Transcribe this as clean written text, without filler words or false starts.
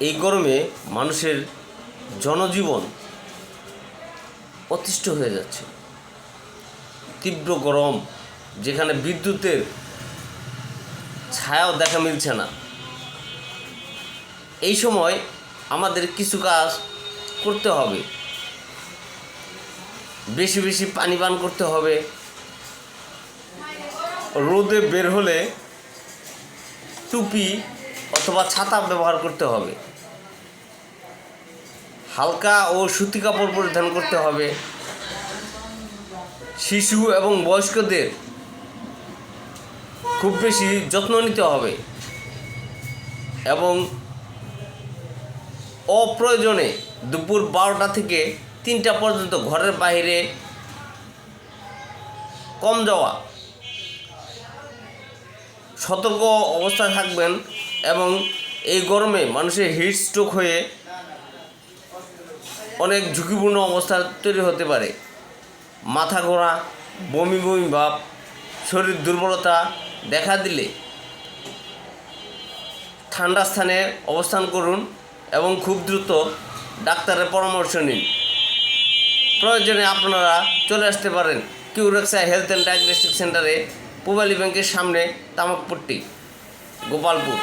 এই গরমে মানুষের জনজীবন অতিষ্ঠ হয়ে যাচ্ছে। তীব্র গরম, যেখানে বিদ্যুতের ছায়াও দেখা মিলছে না। এই সময় আমাদের কিছু কাজ করতে হবে। বেশি বেশি পানি পান করতে হবে। রোদে বের হলে টুপি অথবা ছাতা ব্যবহার করতে হবে। হালকা ও সুতি কাপড় পরিধান করতে হবে। শিশু এবং বয়স্কদের খুব বেশি যত্ন নিতে হবে এবং অপ্রয়োজনে দুপুর 12টা থেকে 3টা পর্যন্ত ঘরের বাইরে কম যাওয়া। সতর্ক অবস্থায় থাকবেন এবং এই গরমে মানুষের হিট স্ট্রোক হয়ে অনেক ঝুঁকিপূর্ণ অবস্থা তৈরি হতে পারে। মাথা ঘোরা, বমি বমি ভাব, শরীর দুর্বলতা দেখা দিলে ঠান্ডা স্থানে অবস্থান করুন এবং খুব দ্রুত ডাক্তারের পরামর্শ নিন। প্রয়োজনে আপনারা চলে আসতে পারেন কিউরেক্সা হেলথ অ্যান্ড ডায়াগনস্টিক সেন্টারে, পূবালী ব্যাংকের সামনে, তামাকপট্টি, গোপালপুর।